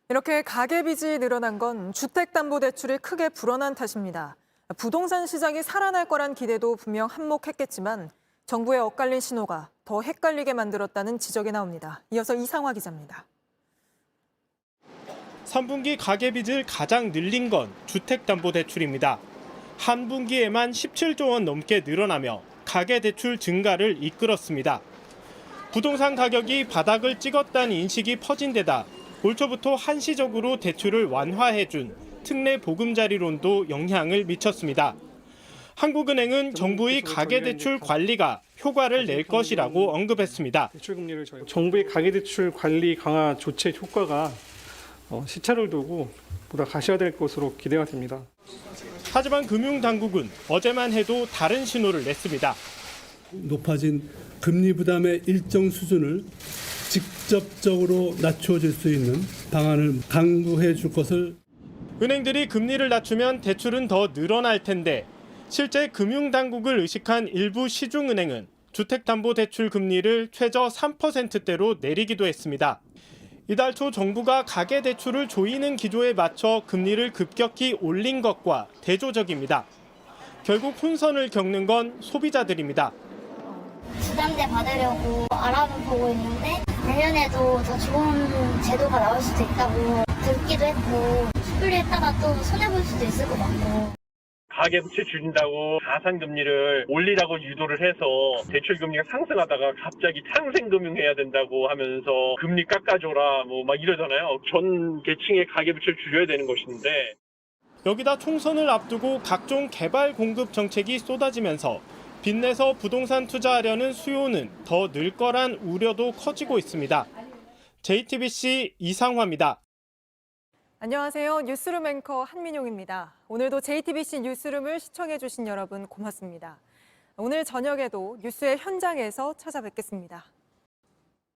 이렇게 가계빚이 늘어난 건 주택담보대출이 크게 불어난 탓입니다. 부동산 시장이 살아날 거란 기대도 분명 한몫했겠지만 정부의 엇갈린 신호가 더 헷갈리게 만들었다는 지적이 나옵니다. 이어서 이상화 기자입니다. 3분기 가계빚을 가장 늘린 건 주택담보대출입니다. 한 분기에만 17조 원 넘게 늘어나며 가계대출 증가를 이끌었습니다. 부동산 가격이 바닥을 찍었다는 인식이 퍼진 데다 올 초부터 한시적으로 대출을 완화해준 특례 보금자리론도 영향을 미쳤습니다. 한국은행은 정부의 가계대출 관리가 효과를 낼 것이라고 언급했습니다. 정부의 가계대출 관리 강화 조치 효과가 시차를 두고 보다 가시화될 것으로 기대가 됩니다. 하지만 금융당국은 어제만 해도 다른 신호를 냈습니다. 높아진 금리 부담의 일정 수준을 직접적으로 낮춰줄 수 있는 방안을 강구해 줄 것을. 은행들이 금리를 낮추면 대출은 더 늘어날 텐데 실제 금융당국을 의식한 일부 시중은행은 주택담보대출 금리를 최저 3%대로 내리기도 했습니다. 이달 초 정부가 가계대출을 조이는 기조에 맞춰 금리를 급격히 올린 것과 대조적입니다. 결국 혼선을 겪는 건 소비자들입니다. 부담대 받으려고 알아보고 있는데 내년에도 더 좋은 제도가 나올 수도 있다고 듣기도 했고 섣불리 했다가 또 손해볼 수도 있을 것 같고. 가계부채 줄인다고 가산금리를 올리라고 유도를 해서 대출금리가 상승하다가 갑자기 상생금융해야 된다고 하면서 금리 깎아줘라 막 이러잖아요. 전 계층의 가계부채를 줄여야 되는 것인데. 여기다 총선을 앞두고 각종 개발 공급 정책이 쏟아지면서 빚내서 부동산 투자하려는 수요는 더 늘 거란 우려도 커지고 있습니다. JTBC 이상화입니다. 안녕하세요. 뉴스룸 앵커 한민용입니다. 오늘도 JTBC 뉴스룸을 시청해주신 여러분 고맙습니다. 오늘 저녁에도 뉴스의 현장에서 찾아뵙겠습니다.